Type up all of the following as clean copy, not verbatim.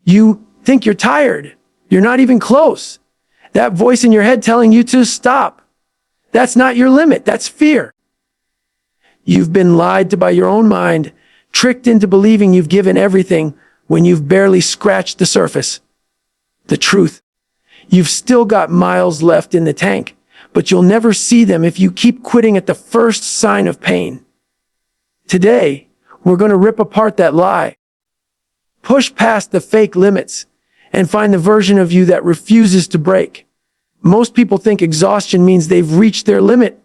You think you're tired. You're not even close. That voice in your head telling you to stop. That's not your limit. That's fear. You've been lied to by your own mind, tricked into believing you've given everything when you've barely scratched the surface. The truth: you've still got miles left in the tank, but you'll never see them if you keep quitting at the first sign of pain. Today, we're going to rip apart that lie. Push past the fake limits and find the version of you that refuses to break. Most people think exhaustion means they've reached their limit,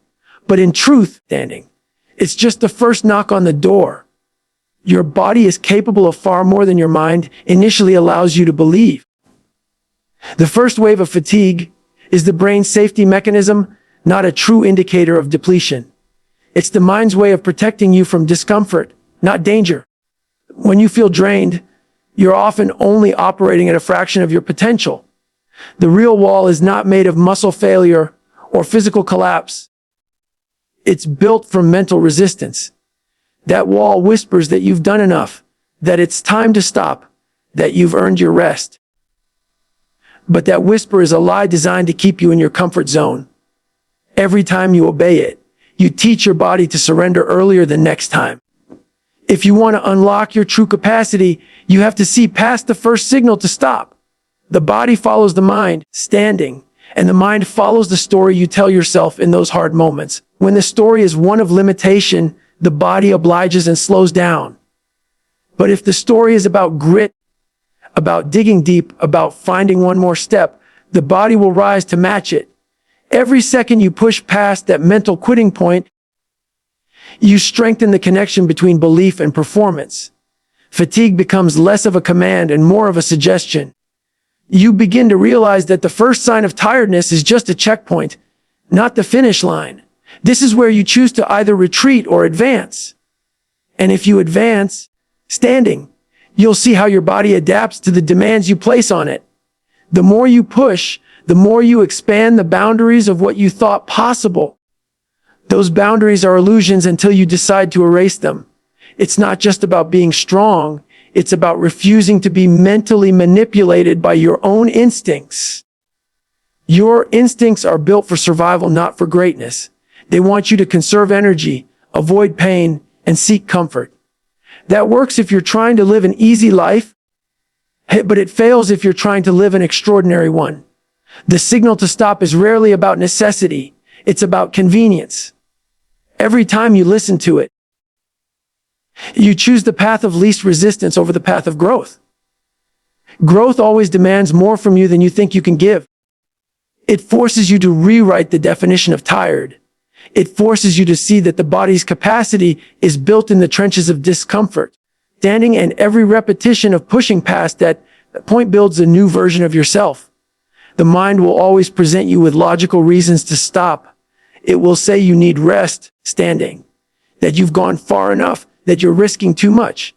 but in truth, it's just the first knock on the door. Your body is capable of far more than your mind initially allows you to believe. The first wave of fatigue is the brain's safety mechanism, not a true indicator of depletion. It's the mind's way of protecting you from discomfort, not danger. When you feel drained, you're often only operating at a fraction of your potential. The real wall is not made of muscle failure or physical collapse. It's built from mental resistance. That wall whispers that you've done enough, that it's time to stop, that you've earned your rest. But that whisper is a lie designed to keep you in your comfort zone. Every time you obey it, you teach your body to surrender earlier than next time. If you want to unlock your true capacity, you have to see past the first signal to stop. The body follows the mind, standing, and the mind follows the story you tell yourself in those hard moments. When the story is one of limitation, the body obliges and slows down. But if the story is about grit, about digging deep, about finding one more step, the body will rise to match it. Every second you push past that mental quitting point, you strengthen the connection between belief and performance. Fatigue becomes less of a command and more of a suggestion. You begin to realize that the first sign of tiredness is just a checkpoint, not the finish line. This is where you choose to either retreat or advance. And if you advance, standing, you'll see how your body adapts to the demands you place on it. The more you push, the more you expand the boundaries of what you thought possible. Those boundaries are illusions until you decide to erase them. It's not just about being strong. It's about refusing to be mentally manipulated by your own instincts. Your instincts are built for survival, not for greatness. They want you to conserve energy, avoid pain, and seek comfort. That works if you're trying to live an easy life, but it fails if you're trying to live an extraordinary one. The signal to stop is rarely about necessity. It's about convenience. Every time you listen to it, you choose the path of least resistance over the path of growth. Growth always demands more from you than you think you can give. It forces you to rewrite the definition of tired. It forces you to see that the body's capacity is built in the trenches of discomfort. Standing, and every repetition of pushing past that point builds a new version of yourself. The mind will always present you with logical reasons to stop. It will say you need rest, standing, that you've gone far enough, that you're risking too much.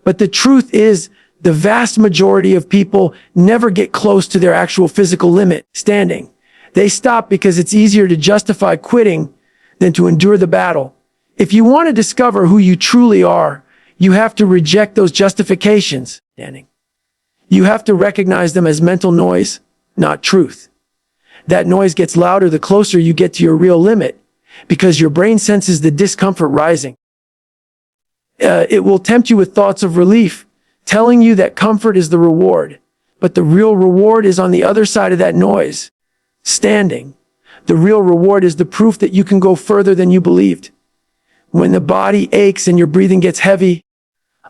But the truth is, the vast majority of people never get close to their actual physical limit, standing. They stop because it's easier to justify quitting than to endure the battle. If you want to discover who you truly are, you have to reject those justifications, standing. You have to recognize them as mental noise, not truth. That noise gets louder the closer you get to your real limit, because your brain senses the discomfort rising. It will tempt you with thoughts of relief, telling you that comfort is the reward. But the real reward is on the other side of that noise. Standing. The real reward is the proof that you can go further than you believed. When the body aches and your breathing gets heavy,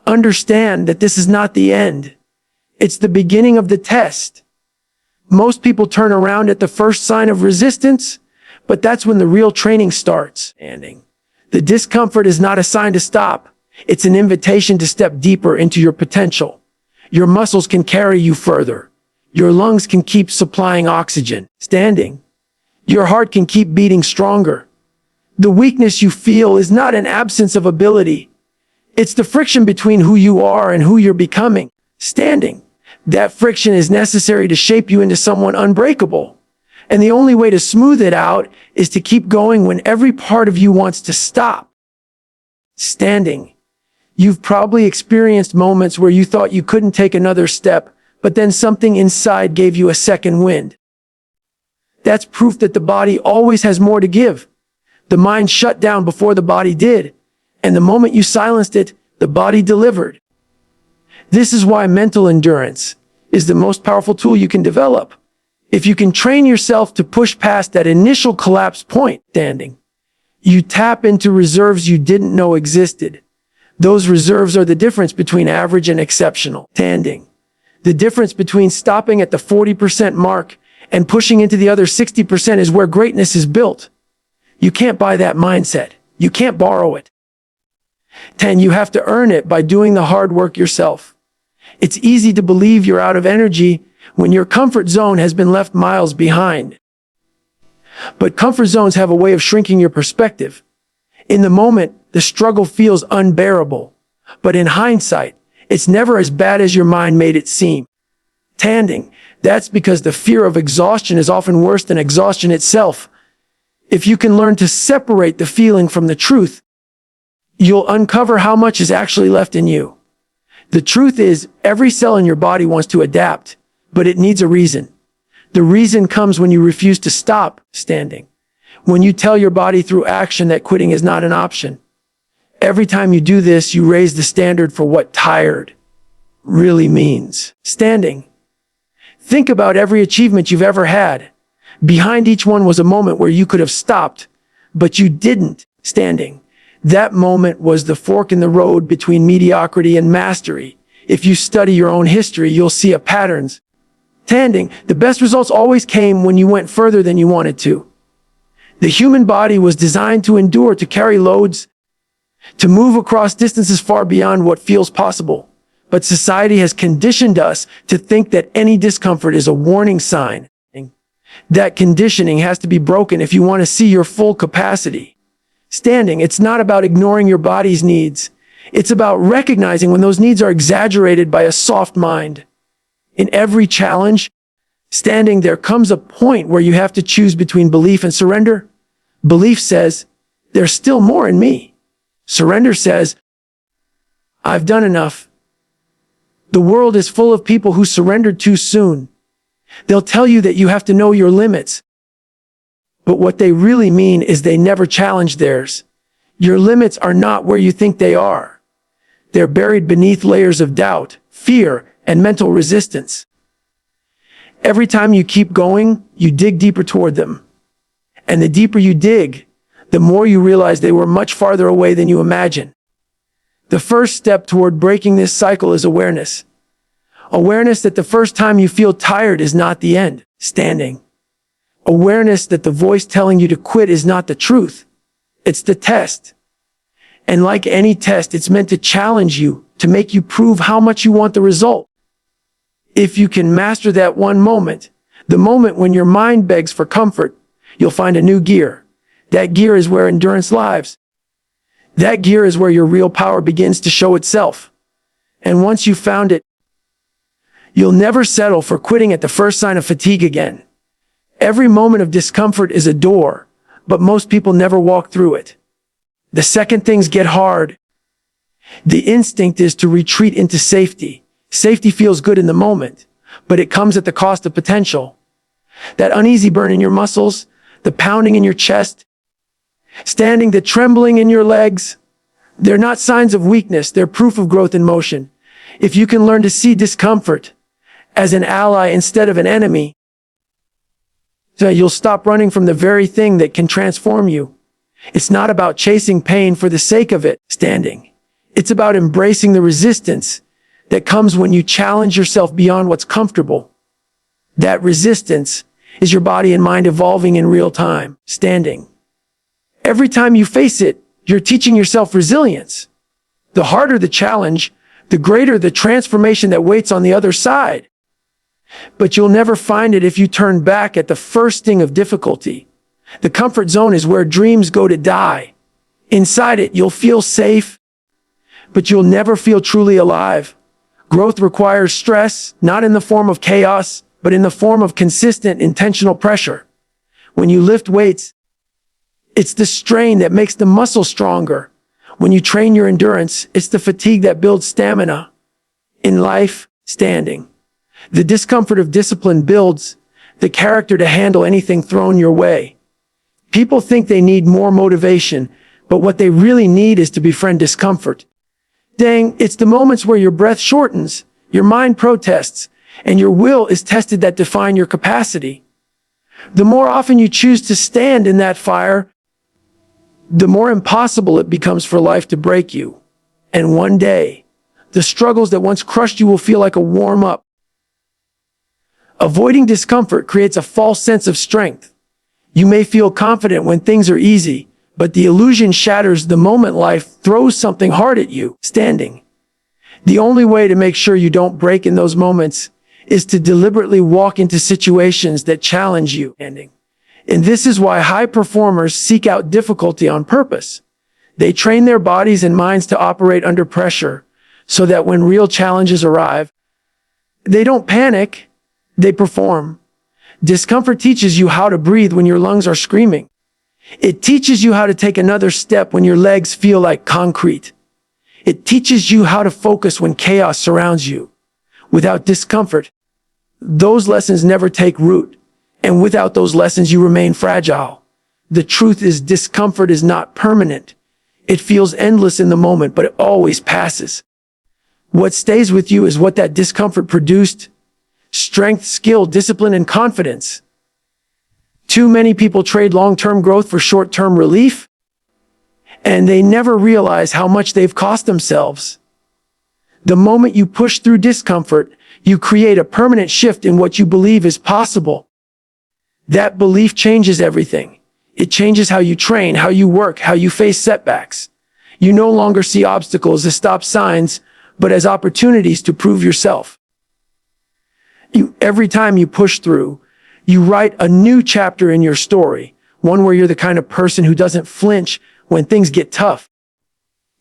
understand that this is not the end. It's the beginning of the test. Most people turn around at the first sign of resistance, but that's when the real training starts. Standing. The discomfort is not a sign to stop. It's an invitation to step deeper into your potential. Your muscles can carry you further. Your lungs can keep supplying oxygen. Standing. Your heart can keep beating stronger. The weakness you feel is not an absence of ability. It's the friction between who you are and who you're becoming. Standing. That friction is necessary to shape you into someone unbreakable. And the only way to smooth it out is to keep going when every part of you wants to stop. Standing. You've probably experienced moments where you thought you couldn't take another step, but then something inside gave you a second wind. That's proof that the body always has more to give. The mind shut down before the body did, and the moment you silenced it, the body delivered. This is why mental endurance is the most powerful tool you can develop. If you can train yourself to push past that initial collapse point, standing, you tap into reserves you didn't know existed. Those reserves are the difference between average and exceptional. Standing. The difference between stopping at the 40% mark and pushing into the other 60% is where greatness is built. You can't buy that mindset. You can't borrow it. 10. You have to earn it by doing the hard work yourself. It's easy to believe you're out of energy when your comfort zone has been left miles behind. But comfort zones have a way of shrinking your perspective. In the moment, the struggle feels unbearable. But in hindsight, it's never as bad as your mind made it seem. Standing. That's because the fear of exhaustion is often worse than exhaustion itself. If you can learn to separate the feeling from the truth, you'll uncover how much is actually left in you. The truth is, every cell in your body wants to adapt, but it needs a reason. The reason comes when you refuse to stop standing. When you tell your body through action that quitting is not an option. Every time you do this, you raise the standard for what tired really means. Standing. Think about every achievement you've ever had. Behind each one was a moment where you could have stopped, but you didn't. Standing. That moment was the fork in the road between mediocrity and mastery. If you study your own history, you'll see a patterns. Standing. The best results always came when you went further than you wanted to. The human body was designed to endure, to carry loads, to move across distances far beyond what feels possible. But society has conditioned us to think that any discomfort is a warning sign. That conditioning has to be broken if you want to see your full capacity. Standing, it's not about ignoring your body's needs. It's about recognizing when those needs are exaggerated by a soft mind. In every challenge, standing, there comes a point where you have to choose between belief and surrender. Belief says, there's still more in me. Surrender says, I've done enough. The world is full of people who surrendered too soon. They'll tell you that you have to know your limits. But what they really mean is they never challenged theirs. Your limits are not where you think they are. They're buried beneath layers of doubt, fear, and mental resistance. Every time you keep going, you dig deeper toward them. And the deeper you dig, the more you realize they were much farther away than you imagine. The first step toward breaking this cycle is awareness. Awareness that the first time you feel tired is not the end. Standing. Awareness that the voice telling you to quit is not the truth. It's the test. And like any test, it's meant to challenge you, to make you prove how much you want the result. If you can master that one moment, the moment when your mind begs for comfort, you'll find a new gear. That gear is where endurance lives. That gear is where your real power begins to show itself. And once you've found it, you'll never settle for quitting at the first sign of fatigue again. Every moment of discomfort is a door, but most people never walk through it. The second things get hard, the instinct is to retreat into safety. Safety feels good in the moment, but it comes at the cost of potential. That uneasy burn in your muscles, the pounding in your chest, standing, the trembling in your legs, they're not signs of weakness, they're proof of growth in motion. If you can learn to see discomfort as an ally instead of an enemy, you'll stop running from the very thing that can transform you. It's not about chasing pain for the sake of it, standing. It's about embracing the resistance that comes when you challenge yourself beyond what's comfortable. That resistance is your body and mind evolving in real time, standing. Every time you face it, you're teaching yourself resilience. The harder the challenge, the greater the transformation that waits on the other side. But you'll never find it if you turn back at the first sting of difficulty. The comfort zone is where dreams go to die. Inside it, you'll feel safe, but you'll never feel truly alive. Growth requires stress, not in the form of chaos, but in the form of consistent, intentional pressure. When you lift weights, it's the strain that makes the muscle stronger. When you train your endurance, it's the fatigue that builds stamina. In life, standing. The discomfort of discipline builds the character to handle anything thrown your way. People think they need more motivation, but what they really need is to befriend discomfort. Dang, it's the moments where your breath shortens, your mind protests, and your will is tested that define your capacity. The more often you choose to stand in that fire, the more impossible it becomes for life to break you. And one day, the struggles that once crushed you will feel like a warm-up. Avoiding discomfort creates a false sense of strength. You may feel confident when things are easy, but the illusion shatters the moment life throws something hard at you. Standing. The only way to make sure you don't break in those moments is to deliberately walk into situations that challenge you. And this is why high performers seek out difficulty on purpose. They train their bodies and minds to operate under pressure so that when real challenges arrive, they don't panic, they perform. Discomfort teaches you how to breathe when your lungs are screaming. It teaches you how to take another step when your legs feel like concrete. It teaches you how to focus when chaos surrounds you. Without discomfort, those lessons never take root. And without those lessons, you remain fragile. The truth is, discomfort is not permanent. It feels endless in the moment, but it always passes. What stays with you is what that discomfort produced: strength, skill, discipline, and confidence. Too many people trade long-term growth for short-term relief, and they never realize how much they've cost themselves. The moment you push through discomfort, you create a permanent shift in what you believe is possible. That belief changes everything. It changes how you train, how you work, how you face setbacks. You no longer see obstacles as stop signs, but as opportunities to prove yourself. Every time you push through, you write a new chapter in your story, one where you're the kind of person who doesn't flinch when things get tough.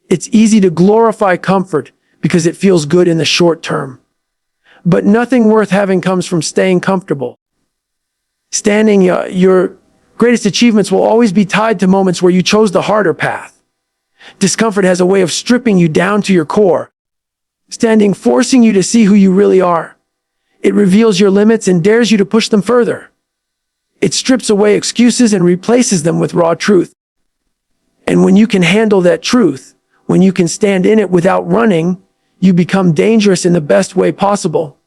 It's easy to glorify comfort because it feels good in the short term. But nothing worth having comes from staying comfortable. Your greatest achievements will always be tied to moments where you chose the harder path. Discomfort has a way of stripping you down to your core, forcing you to see who you really are. It reveals your limits and dares you to push them further. It strips away excuses and replaces them with raw truth. And when you can handle that truth, when you can stand in it without running, you become dangerous in the best way possible.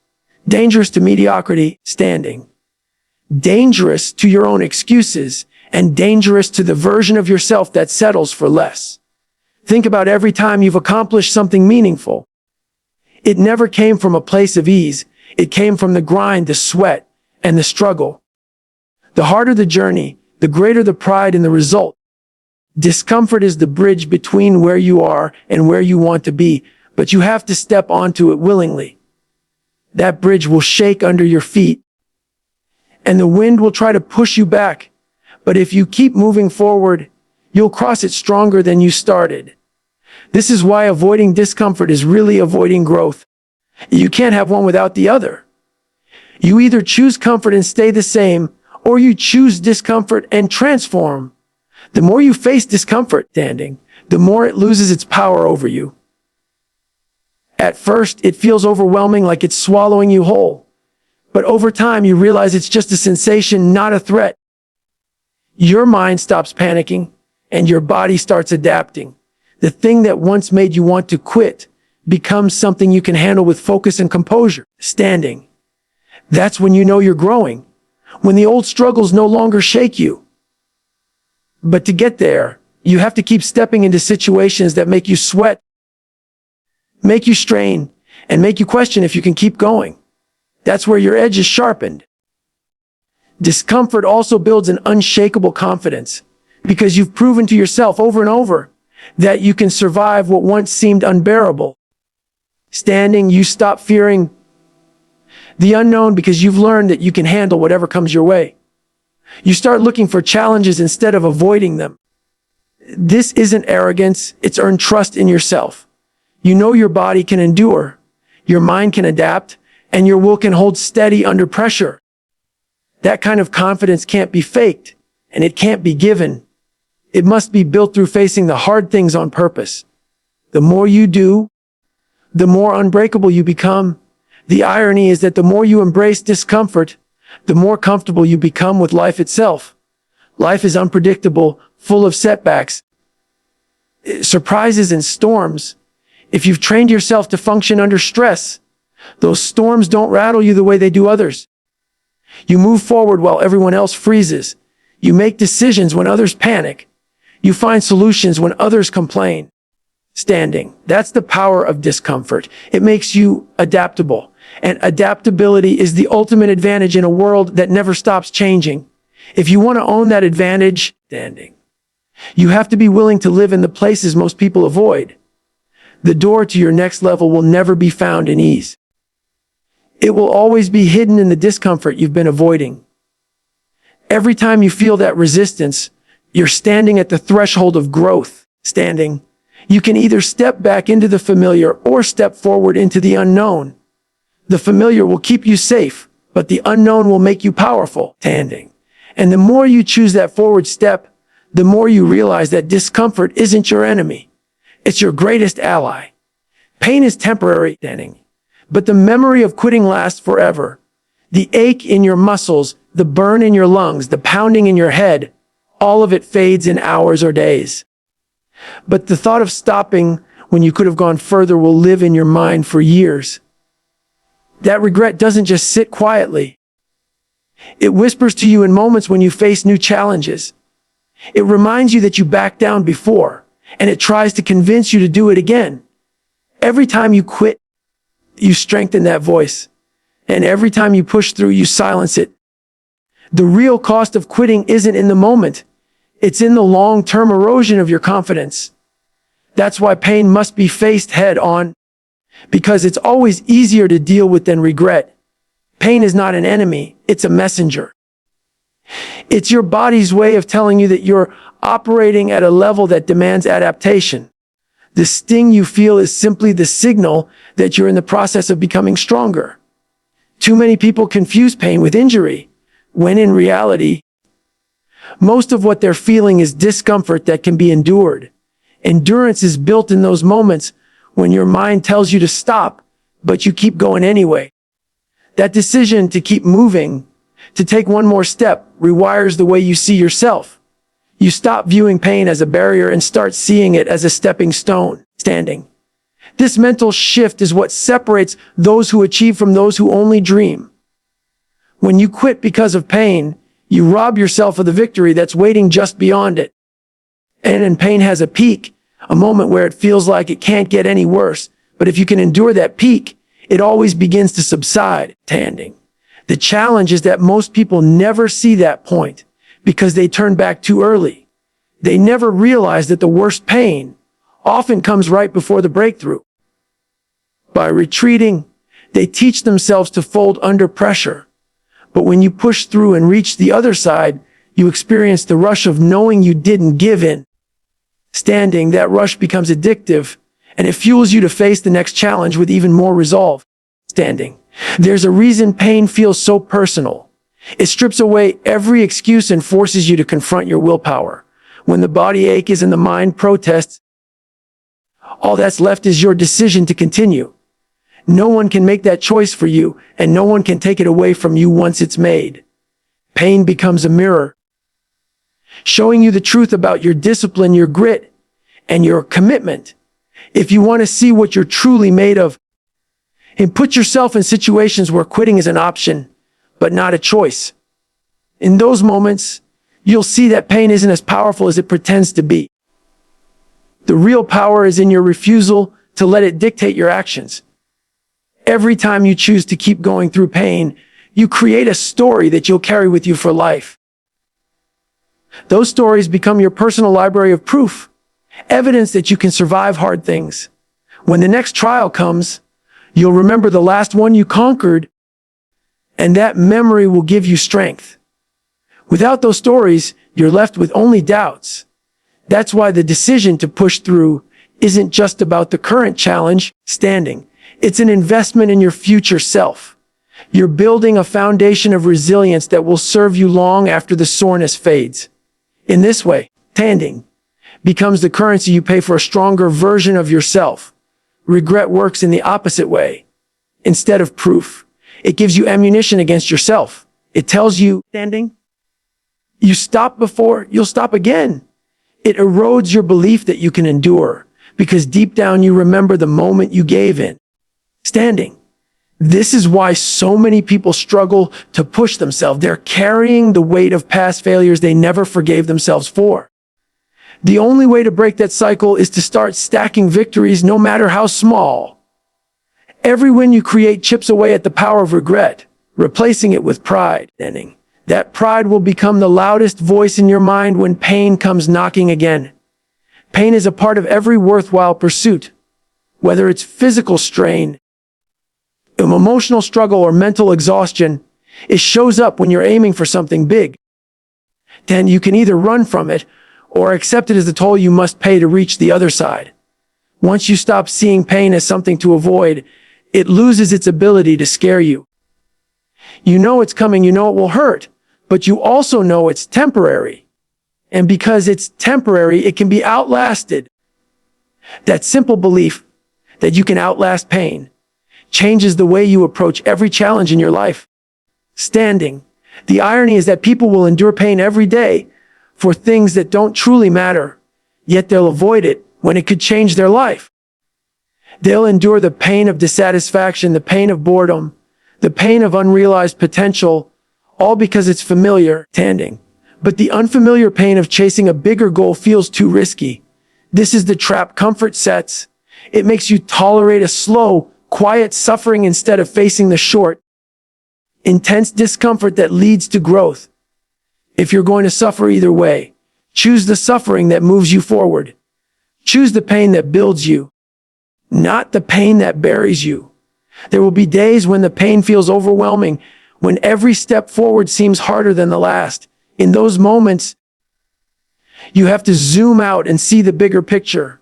Dangerous to mediocrity, standing. Dangerous to your own excuses, and dangerous to the version of yourself that settles for less. Think about every time you've accomplished something meaningful. It never came from a place of ease. It came from the grind, the sweat, and the struggle. The harder the journey, the greater the pride in the result. Discomfort is the bridge between where you are and where you want to be, but you have to step onto it willingly. That bridge will shake under your feet, and the wind will try to push you back. But if you keep moving forward, you'll cross it stronger than you started. This is why avoiding discomfort is really avoiding growth. You can't have one without the other. You either choose comfort and stay the same, or you choose discomfort and transform. The more you face discomfort, the more it loses its power over you. At first, it feels overwhelming, like it's swallowing you whole. But over time, you realize it's just a sensation, not a threat. Your mind stops panicking, and your body starts adapting. The thing that once made you want to quit becomes something you can handle with focus and composure. Standing. That's when you know you're growing, when the old struggles no longer shake you. But to get there, you have to keep stepping into situations that make you sweat, make you strain, and make you question if you can keep going. That's where your edge is sharpened. Discomfort also builds an unshakable confidence, because you've proven to yourself over and over that you can survive what once seemed unbearable. Standing, you stop fearing the unknown because you've learned that you can handle whatever comes your way. You start looking for challenges instead of avoiding them. This isn't arrogance, it's earned trust in yourself. You know your body can endure, your mind can adapt, and your will can hold steady under pressure. That kind of confidence can't be faked, and it can't be given. It must be built through facing the hard things on purpose. The more you do, the more unbreakable you become, The irony is that the more you embrace discomfort, the more comfortable you become with life itself. Life is unpredictable, full of setbacks, surprises, and storms. If you've trained yourself to function under stress, those storms don't rattle you the way they do others. You move forward while everyone else freezes. You make decisions when others panic. You find solutions when others complain. Standing. That's the power of discomfort. It makes you adaptable. And adaptability is the ultimate advantage in a world that never stops changing. If you want to own that advantage, standing, you have to be willing to live in the places most people avoid. The door to your next level will never be found in ease. It will always be hidden in the discomfort you've been avoiding. Every time you feel that resistance, you're standing at the threshold of growth. Standing, you can either step back into the familiar or step forward into the unknown. The familiar will keep you safe, but the unknown will make you powerful. Standing. And the more you choose that forward step, the more you realize that discomfort isn't your enemy. It's your greatest ally. Pain is temporary, standing, but the memory of quitting lasts forever. The ache in your muscles, the burn in your lungs, the pounding in your head, all of it fades in hours or days. But the thought of stopping when you could have gone further will live in your mind for years. That regret doesn't just sit quietly. It whispers to you in moments when you face new challenges. It reminds you that you backed down before, and it tries to convince you to do it again. Every time you quit, you strengthen that voice. And every time you push through, you silence it. The real cost of quitting isn't in the moment. It's in the long-term erosion of your confidence. That's why pain must be faced head on, because it's always easier to deal with than regret. Pain is not an enemy, it's a messenger. It's your body's way of telling you that you're operating at a level that demands adaptation. The sting you feel is simply the signal that you're in the process of becoming stronger. Too many people confuse pain with injury, when in reality, most of what they're feeling is discomfort that can be endured. Endurance is built in those moments when your mind tells you to stop, but you keep going anyway. That decision to keep moving, to take one more step, rewires the way you see yourself. You stop viewing pain as a barrier and start seeing it as a stepping stone. Standing. This mental shift is what separates those who achieve from those who only dream. When you quit because of pain, you rob yourself of the victory that's waiting just beyond it. And pain has a peak, a moment where it feels like it can't get any worse. But if you can endure that peak, it always begins to subside. Standing. The challenge is that most people never see that point because they turn back too early. They never realize that the worst pain often comes right before the breakthrough. By retreating, they teach themselves to fold under pressure. But when you push through and reach the other side, you experience the rush of knowing you didn't give in. Standing, that rush becomes addictive, and it fuels you to face the next challenge with even more resolve. Standing. There's a reason pain feels so personal. It strips away every excuse and forces you to confront your willpower. When the body aches and the mind protests, all that's left is your decision to continue. No one can make that choice for you, and no one can take it away from you once it's made. Pain becomes a mirror, showing you the truth about your discipline, your grit, and your commitment. If you want to see what you're truly made of, and put yourself in situations where quitting is an option, but not a choice. In those moments, you'll see that pain isn't as powerful as it pretends to be. The real power is in your refusal to let it dictate your actions. Every time you choose to keep going through pain, you create a story that you'll carry with you for life. Those stories become your personal library of proof, evidence that you can survive hard things. When the next trial comes, you'll remember the last one you conquered, and that memory will give you strength. Without those stories, you're left with only doubts. That's why the decision to push through isn't just about the current challenge, standing. It's an investment in your future self. You're building a foundation of resilience that will serve you long after the soreness fades. In this way, standing becomes the currency you pay for a stronger version of yourself. Regret works in the opposite way. instead of proof. It gives you ammunition against yourself. It tells you, standing, you stopped before, you'll stop again. It erodes your belief that you can endure, because deep down you remember the moment you gave in. Standing. This is why so many people struggle to push themselves. They're carrying the weight of past failures they never forgave themselves for. The only way to break that cycle is to start stacking victories, no matter how small. Every win you create chips away at the power of regret, replacing it with pride. That pride will become the loudest voice in your mind when pain comes knocking again. Pain is a part of every worthwhile pursuit, whether it's physical strain, emotional struggle, or mental exhaustion. It shows up when you're aiming for something big. Then you can either run from it or accept it as the toll you must pay to reach the other side. Once you stop seeing pain as something to avoid, it loses its ability to scare you. You know it's coming, you know it will hurt, but you also know it's temporary. And because it's temporary, it can be outlasted. That simple belief that you can outlast pain changes the way you approach every challenge in your life. Standing. The irony is that people will endure pain every day for things that don't truly matter, yet they'll avoid it when it could change their life. They'll endure the pain of dissatisfaction, the pain of boredom, the pain of unrealized potential, all because it's familiar. Standing. But the unfamiliar pain of chasing a bigger goal feels too risky. This is the trap comfort sets. It makes you tolerate a slow, quiet suffering instead of facing the short, intense discomfort that leads to growth. If you're going to suffer either way, choose the suffering that moves you forward. Choose the pain that builds you, not the pain that buries you. There will be days when the pain feels overwhelming, when every step forward seems harder than the last. In those moments, you have to zoom out and see the bigger picture.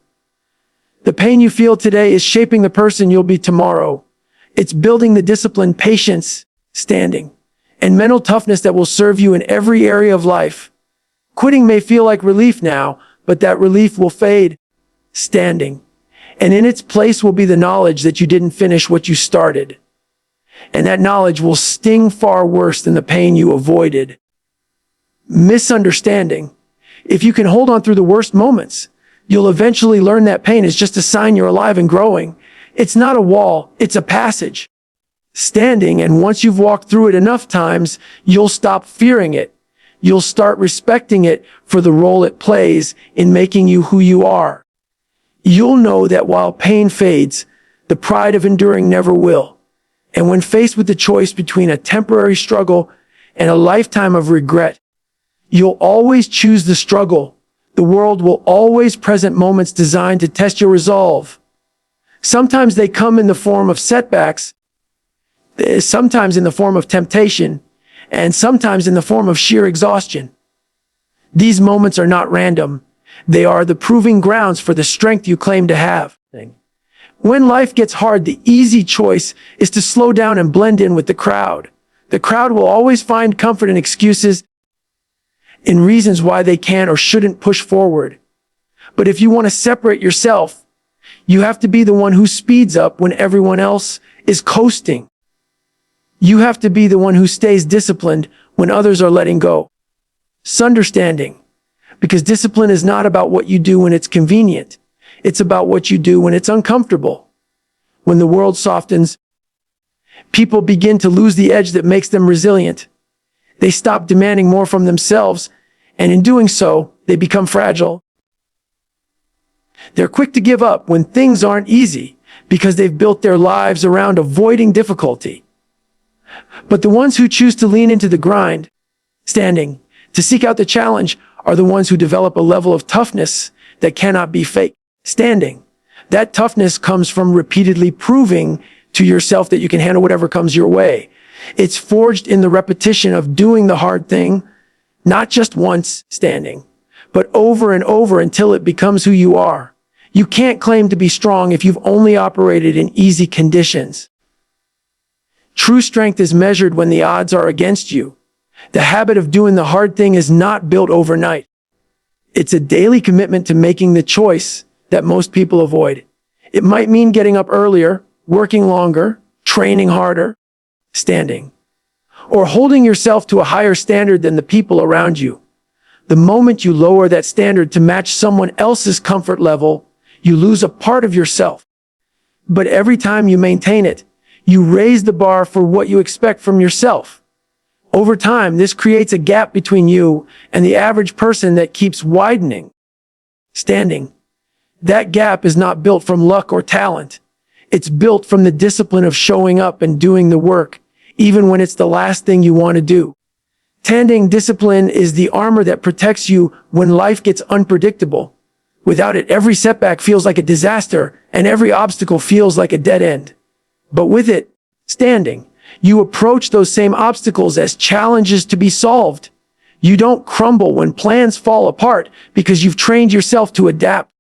The pain you feel today is shaping the person you'll be tomorrow. It's building the discipline, patience, standing, and mental toughness that will serve you in every area of life. Quitting may feel like relief now, but that relief will fade. Standing. And in its place will be the knowledge that you didn't finish what you started. And that knowledge will sting far worse than the pain you avoided. Misunderstanding. If you can hold on through the worst moments, you'll eventually learn that pain is just a sign you're alive and growing. It's not a wall, it's a passage. Standing, and once you've walked through it enough times, you'll stop fearing it. You'll start respecting it for the role it plays in making you who you are. You'll know that while pain fades, the pride of enduring never will. And when faced with the choice between a temporary struggle and a lifetime of regret, you'll always choose the struggle. The world will always present moments designed to test your resolve. Sometimes they come in the form of setbacks, sometimes in the form of temptation, and sometimes in the form of sheer exhaustion. These moments are not random. They are the proving grounds for the strength you claim to have. When life gets hard, the easy choice is to slow down and blend in with the crowd. The crowd will always find comfort in excuses, in reasons why they can't or shouldn't push forward. But if you want to separate yourself, you have to be the one who speeds up when everyone else is coasting. You have to be the one who stays disciplined when others are letting go. Understanding. Because discipline is not about what you do when it's convenient. It's about what you do when it's uncomfortable. When the world softens, people begin to lose the edge that makes them resilient. They stop demanding more from themselves, and in doing so, they become fragile. They're quick to give up when things aren't easy because they've built their lives around avoiding difficulty. But the ones who choose to lean into the grind, standing, to seek out the challenge, are the ones who develop a level of toughness that cannot be faked. Standing. That toughness comes from repeatedly proving to yourself that you can handle whatever comes your way. It's forged in the repetition of doing the hard thing, not just once, standing, but over and over until it becomes who you are. You can't claim to be strong if you've only operated in easy conditions. True strength is measured when the odds are against you. The habit of doing the hard thing is not built overnight. It's a daily commitment to making the choice that most people avoid. It might mean getting up earlier, working longer, training harder, standing, or holding yourself to a higher standard than the people around you. The moment you lower that standard to match someone else's comfort level, you lose a part of yourself. But every time you maintain it, you raise the bar for what you expect from yourself. Over time, this creates a gap between you and the average person that keeps widening. Standing. That gap is not built from luck or talent. It's built from the discipline of showing up and doing the work, even when it's the last thing you want to do. Standing discipline is the armor that protects you when life gets unpredictable. Without it, every setback feels like a disaster, and every obstacle feels like a dead end. But with it, standing, you approach those same obstacles as challenges to be solved. You don't crumble when plans fall apart because you've trained yourself to adapt.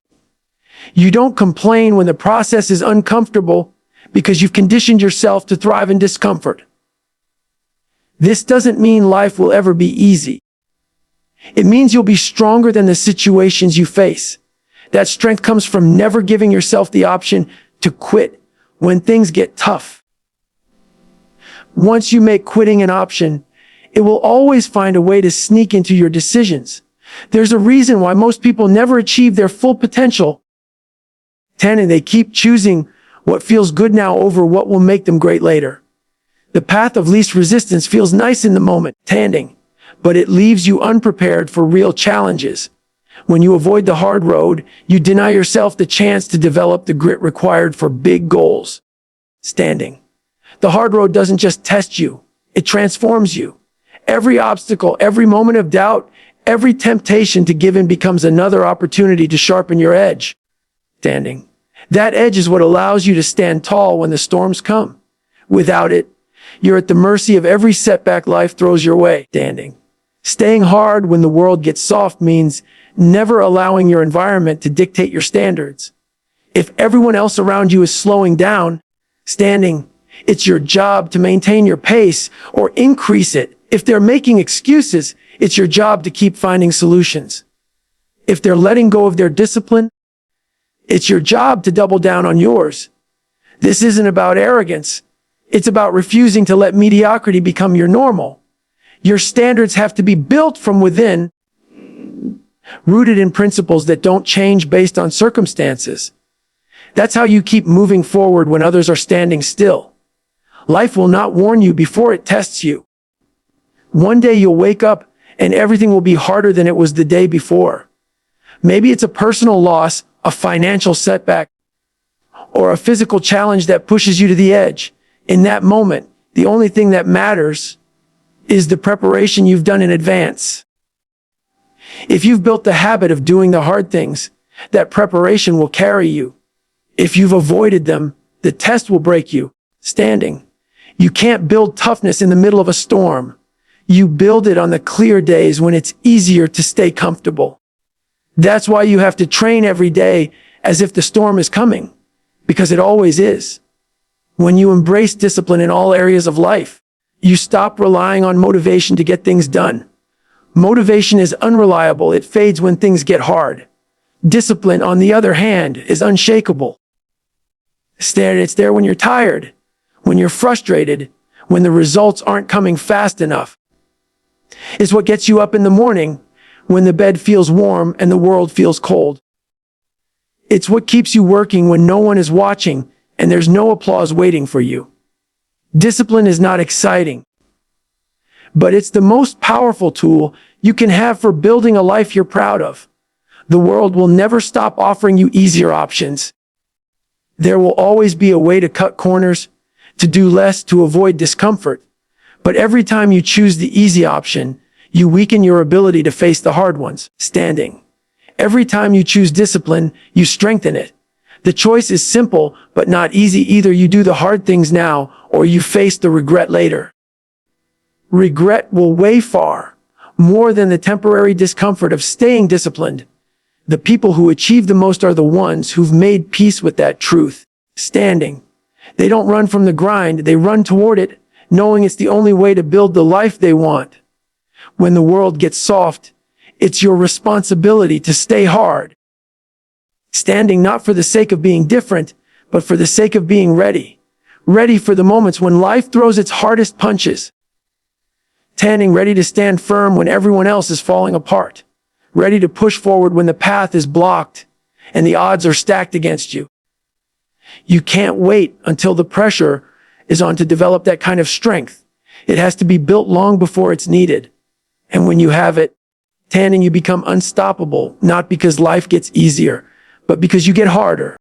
You don't complain when the process is uncomfortable because you've conditioned yourself to thrive in discomfort. This doesn't mean life will ever be easy. It means you'll be stronger than the situations you face. That strength comes from never giving yourself the option to quit when things get tough. Once you make quitting an option, it will always find a way to sneak into your decisions. There's a reason why most people never achieve their full potential. And they keep choosing what feels good now over what will make them great later. The path of least resistance feels nice in the moment, but it leaves you unprepared for real challenges. When you avoid the hard road, you deny yourself the chance to develop the grit required for big goals. Standing. The hard road doesn't just test you, it transforms you. Every obstacle, every moment of doubt, every temptation to give in becomes another opportunity to sharpen your edge. Standing. That edge is what allows you to stand tall when the storms come. Without it, you're at the mercy of every setback life throws your way. Standing. Staying hard when the world gets soft means never allowing your environment to dictate your standards. If everyone else around you is slowing down, standing, it's your job to maintain your pace or increase it. If they're making excuses, it's your job to keep finding solutions. If they're letting go of their discipline, it's your job to double down on yours. This isn't about arrogance. It's about refusing to let mediocrity become your normal. Your standards have to be built from within, rooted in principles that don't change based on circumstances. That's how you keep moving forward when others are standing still. Life will not warn you before it tests you. One day you'll wake up and everything will be harder than it was the day before. Maybe it's a personal loss, a financial setback, or a physical challenge that pushes you to the edge. In that moment, the only thing that matters is the preparation you've done in advance. If you've built the habit of doing the hard things, that preparation will carry you. If you've avoided them, the test will break you. Standing. You can't build toughness in the middle of a storm. You build it on the clear days when it's easier to stay comfortable. That's why you have to train every day as if the storm is coming, because it always is. When you embrace discipline in all areas of life, you stop relying on motivation to get things done. Motivation is unreliable. It fades when things get hard. Discipline, on the other hand, is unshakable. It's there when you're tired, when you're frustrated, when the results aren't coming fast enough. It's what gets you up in the morning when the bed feels warm and the world feels cold. It's what keeps you working when no one is watching and there's no applause waiting for you. Discipline is not exciting, but it's the most powerful tool you can have for building a life you're proud of. The world will never stop offering you easier options. There will always be a way to cut corners, to do less, to avoid discomfort. But every time you choose the easy option, you weaken your ability to face the hard ones. Standing. Every time you choose discipline, you strengthen it. The choice is simple, but not easy. Either you do the hard things now, or you face the regret later. Regret will weigh far more than the temporary discomfort of staying disciplined. The people who achieve the most are the ones who've made peace with that truth. Standing. They don't run from the grind, they run toward it, knowing it's the only way to build the life they want. When the world gets soft, it's your responsibility to stay hard. Standing not for the sake of being different, but for the sake of being ready. ready for the moments when life throws its hardest punches. Tanning, ready to stand firm when everyone else is falling apart. Ready to push forward when the path is blocked and the odds are stacked against you. You can't wait until the pressure is on to develop that kind of strength. It has to be built long before it's needed. And when you have it, tanning, you become unstoppable, not because life gets easier, but because you get harder.